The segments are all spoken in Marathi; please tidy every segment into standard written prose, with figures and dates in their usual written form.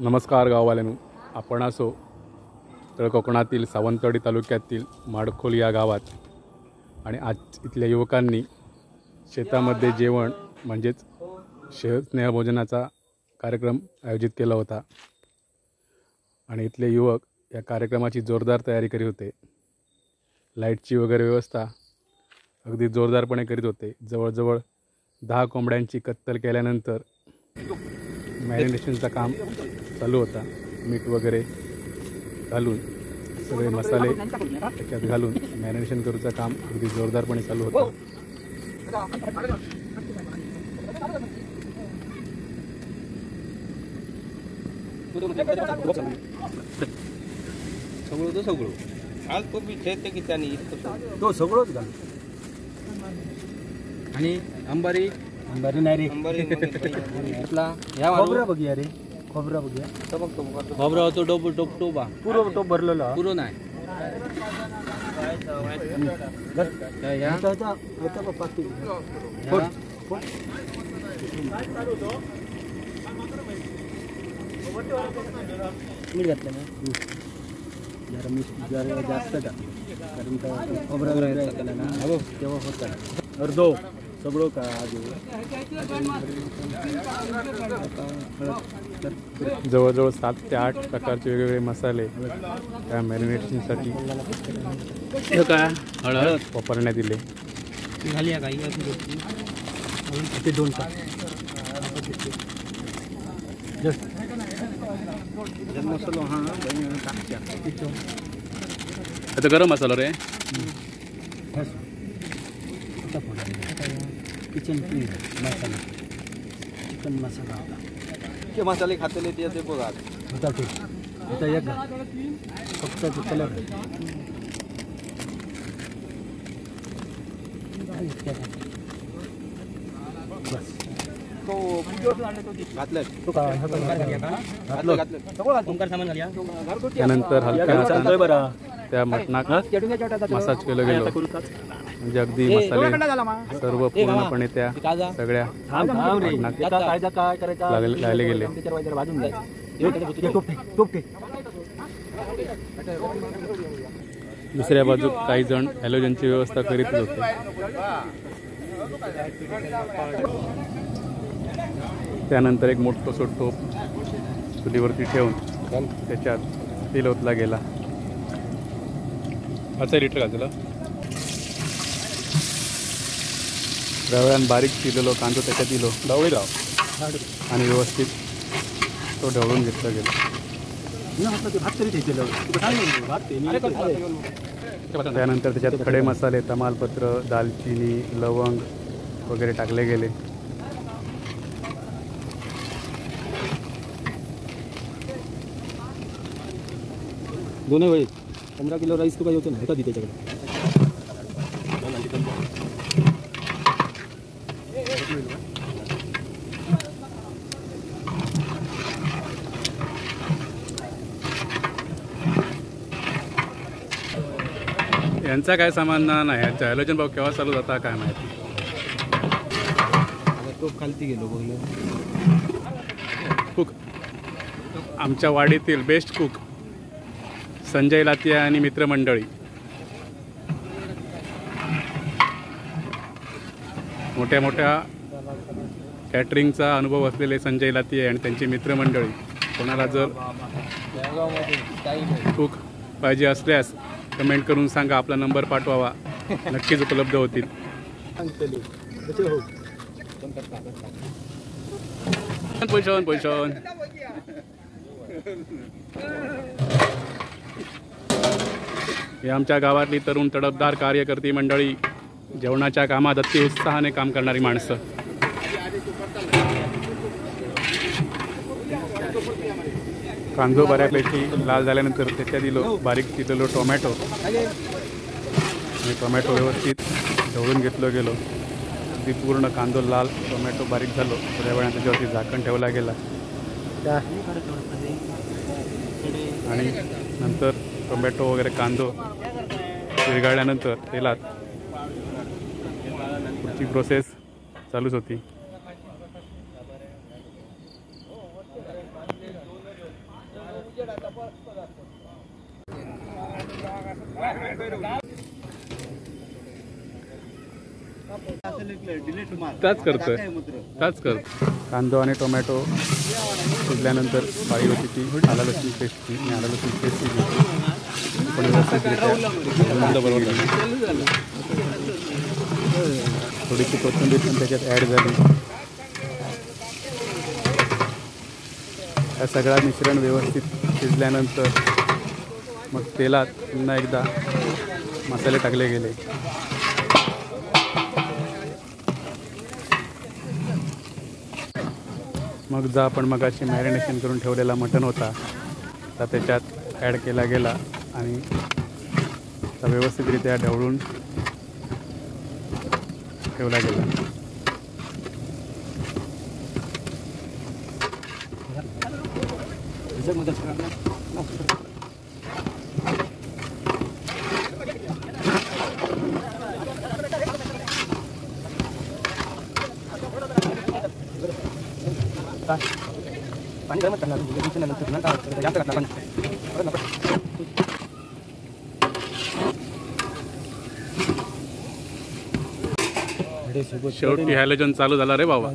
नमस्कार गाववाल्यांनो, आपण असो तळ कोकणातील सावंतवाडी तालुक्यातील माडखोल या गावात आणि आज इथल्या युवकांनी शेतामध्ये जेवण म्हणजेच स्नेहभोजनाचा कार्यक्रम आयोजित केला होता आणि इथले युवक या कार्यक्रमाची जोरदार तयारी करीत होते। लाईटची वगैरे व्यवस्था अगदी जोरदारपणे करीत होते। जवळजवळ 10 कोंबड्यांची कत्तल केल्यानंतर मॅरिनेशनचं काम चालू होता। मीठ वगैरे घालून सगळे मसाले त्याच्यात घालून मॅरिनेशन करूचं काम अगदी जोरदारपणे चालू होतं। सगळं आज तो बी खेळते की त्याने तो सगळंच घाल आणि अंबारी नाही रे अंबारी आपला खोबरा बघूया रे खोबरा बघूया खोबरा तो टोप टोपा पुरो टोप भरलेला पुरो नाही मीठ घातलं ना जरा मीठ जरा जास्त टाक कारण का खोबरा केला ना हो तेव्हा होतं अर्धो सगळं का जवळजवळ 7 ते 8 प्रकारचे वेगवेगळे मसाले त्या मॅरिनेशनसाठी काय हळद वापरण्यात दिले। झाली काही ते 2 टाक मसाला हा आता गरम मसाला रे किचन मसाला चिकन मसाला के मसाले खातेले ते बघा होता ते आता एक फक्त कलर बस तो घातलं तो का ओंकार सामान घालूया त्यानंतर हलक्या हाताने बरा त्या मटणात मसाज केलं गेलं म्हणजे अगदी मसाले सर्व पूर्णपणे त्या सगळ्या काय करायचा लागले गेले। दुसऱ्या बाजू काही जण हॅलोजनची व्यवस्था करीत होते। त्यानंतर एक मोठं टोप चुलीवरती ठेवून त्याच्यात तेल ओतला गेला। अच्छा लिटर घातला रव्यान बारीक चिरलेलो कांदा त्याच्यात दिलो ढवळी राव आणि व्यवस्थित तो ढवळून घेतला गेला। त्यानंतर त्याच्यात खडे मसाले तमालपत्र दालचिनी लवंग वगैरे टाकले गेले। दोन्ही वेळी 15 किलो राईस तो पाहिजे होतं ना होता त्याच्याकडे यांचा काय सामान नाही यांचा हॅलोजन भाऊ केव्हा चालू जाता काय माहिती। टोप खालती गेलो बघलो कुक आमच्या वाडीतील बेस्ट कुक संजय लातिया आणि मित्रमंडळी मोठ्या मोठ्या कॅटरिंगचा अनुभव असलेले संजय लातिया आणि त्यांची मित्रमंडळी कोणाला जर कुक पाहिजे असल्यास कमेंट करून सांगा आपला नंबर पाठवावा नक्कीच उपलब्ध होतील। पोषण हे आमच्या गावातली तरुण तडफदार कार्यकर्ती मंडळी जेवणाच्या कामात अति उत्साहाने काम करणारी माणसं। कांदो बऱ्यापैकी लाल झाल्यानंतर त्याच्यात दिलो बारीक चिरलेलो टोमॅटो आणि टोमॅटो व्यवस्थित ढवळून घेतलं गेलो। अगदी पूर्ण कांदो लाल टोमॅटो बारीक झालो थोड्या वेळाने त्याच्यावरती झाकण ठेवला गेला आणि नंतर टोमॅटो वगैरे कांदो विरघळल्यानंतर तेलात पुढची प्रोसेस चालूच होती। त्याच करतोय त्याच करतो. कांदा आणि टोमॅटो शिजल्यानंतर पाळी होती ती आला लसूण पेस्टची मी आला लसूण पेस्ट घेतली पण व्यवस्थितरित्या बरोबर झाली. थोडीशी कोथिंबीर पण त्याच्यात ॲड झाली. हा सगळा मिश्रण व्यवस्थित शिजल्यानंतर मग तेलात पुन्हा एकदा मसाले टाकले गेले. मग जो आपण मगाशी मॅरिनेशन करून ठेवलेला मटण होता तर त्याच्यात ॲड केला गेला आणि व्यवस्थितरित्या ढवळून ठेवला गेला. पाणी गरम करणार जास्त घातला शेवटी हॅलोजन चालू झाला रे बाबा.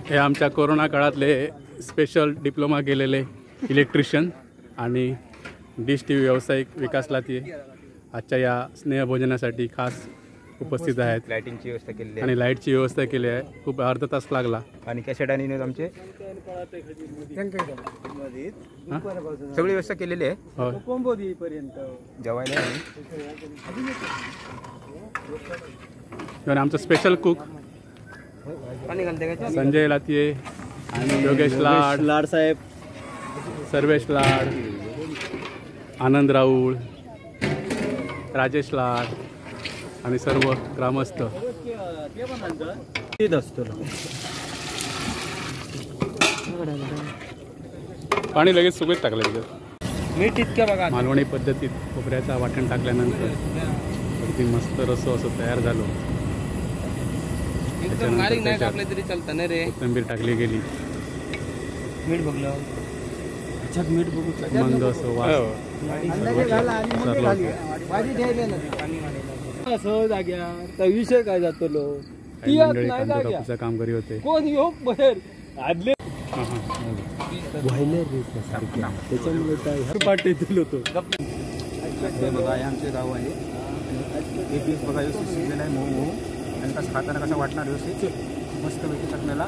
हे आमच्या कोरोना काळातले स्पेशल डिप्लोमा केलेले इलेक्ट्रिशियन आणि डिश टी व्ही व्यावसायिक विकास लाती आजच्या या स्नेहभोजनासाठी खास उपस्थित आहेत. लाइटिंगची व्यवस्था केलेली आणि लाईटची व्यवस्था केली आहे. खूप अर्धा तास लागला. आणि कॅसेट आणि न्यूज आमचे सगळी व्यवस्था केलेली आहे. हो. जेवायला आणि आमचा स्पेशल कुक पाणी घालते का संजय लातिये आणि योगेश लाड लाड साहेब, सर्वेश लाड, आनंद राऊळ, राजेश लाड आणि सर्व ग्रामस्थ. पाणी लगेच सुगीत टाकलं त्याच्यात. मीठ इतक्या बघा. मालवणी पद्धतीत खोबऱ्याचा वाटण टाकल्यानंतर अगदी मस्त रस्सो असं तयार झालो. बारीक नाही टाकले तरी चालतं ना रे. कोथिंबीर टाकली गेली. मीठ बघलं मीठ बघू मंद असं वास विषय काय जातो लो काही मंडळी कांदा कापूचं काम करी होते. कोण योग बाहेर आदले त्याच्यामुळे काय पाठी दिलो होतो. हे बघा हे आमचे गाव आहे. एक दिवस बघा व्यवस्थित शिजलेला आहे. मऊ मऊ आणि कसं खाताना कसं वाटणार व्यवस्थित मस्तपैकी चटण्याला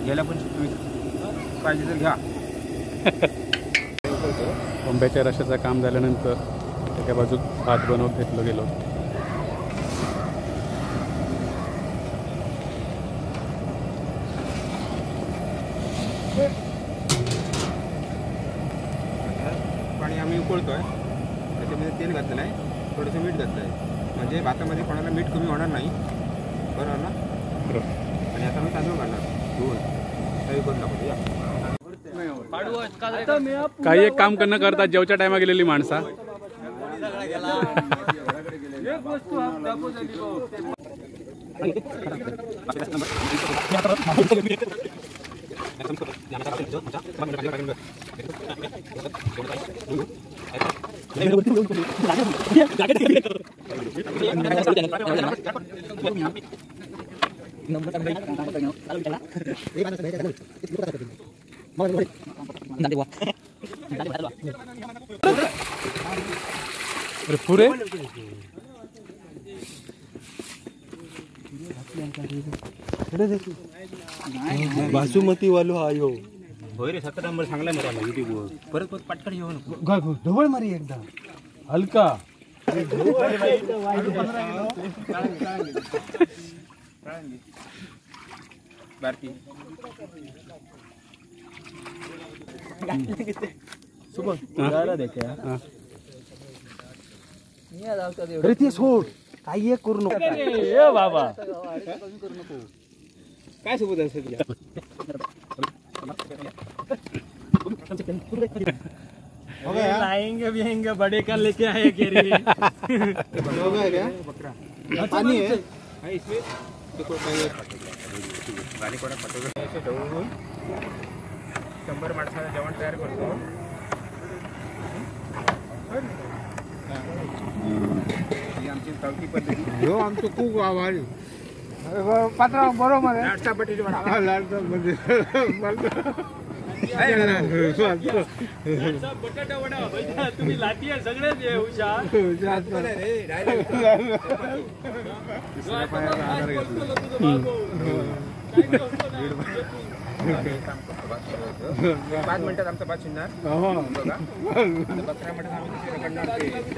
गेल्या पण तुम्ही पाहिजे तर घ्या. आंब्याच्या रशाचं काम झाल्यानंतर एका बाजूत भात बनवून घेतलं गेलो. पाणी आम्ही उकळतोय. त्याच्यामध्ये तेल घातलेलं आहे, थोडंसं मीठ घातलं आहे. म्हणजे भातामध्ये कोणाला मीठ कमी होणार नाही. बरोबर ना. आणि आता मी तांदूळ घालणार धुवून तरी करून टाकतो. या काही एक काम न करता जेवच्या टायमा गेलेली माणसा. अरे पुरे बासुमती वालो आयो होय रे. 7 नंबर चांगला मला युट्यूबवर परत परत पटकन येऊ नको. ढोबळ मारी एकदा हलका बारकी अरे ते सोड काही एक करू नको बाबा. काय सोबत असेल लाएंगे भी बड़े का लेके आए केरी. पानी है इसमें देखो पहले पानी को पटोगे ऐसे ढवळून 100 माणसाला जेवण तयार करतो. ही आमची चौथी पद्धती. हो आमचं खूप आभारी पात्रा बरोबर आहे. लाडचा पट्टीची वडा लाडचा बटाटा वडा तुम्ही लाटी सगळेच हुशार. पाच मिनिटात आमचा भात शिजणार. बघा 15 मिनिटात आम्ही करणार.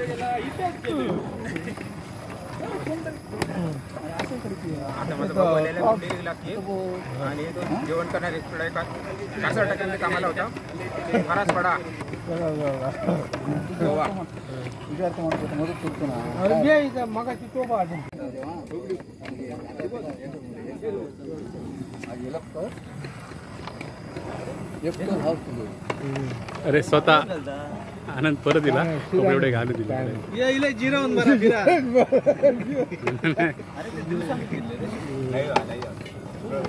आता माझा भाऊ पहिल्याला लागते आणि तो जेवण करणार एक थोडा 65% कामाला होता. बराच पडा मगाची तो अरे स्वतः आनंद परत दिला एवढे घालू दिले जिरवून बरं फिरा.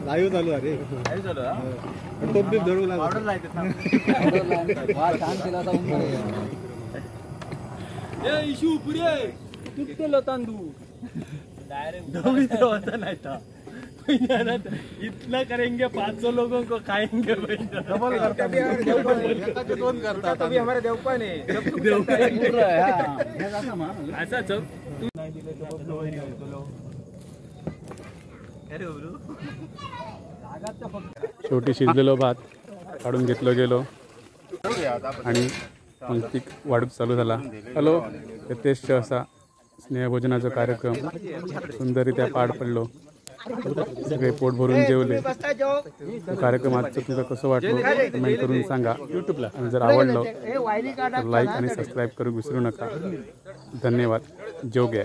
लाईव्ह चालू अरे टोपी धरू इशू पुरे तुटतेल तांदूळ डायरेक्ट होता नाही था. इतना करेंगे 500 लोगों को खाएंगे. डबल करता दोन करतात. अभी हमारा देवपान है. ऐसा चल शेवटी शिजलेलो भात काढून घेतलो गेलो आणि पंक्ती वाढूक चालू झाला. हॅलो यथेष्ट असा स्नेहभोजनाचा कार्यक्रम सुंदररित्या पार पडलो. सगळे पोट भरून जेवले. कार्यक्रम आजचं तुमचं कसं वाटलं कमेंट करून सांगा. यूट्यूबला आणि जर आवडलं तर लाईक आणि सबस्क्राईब करू विसरू नका. धन्यवाद. जोग आहे.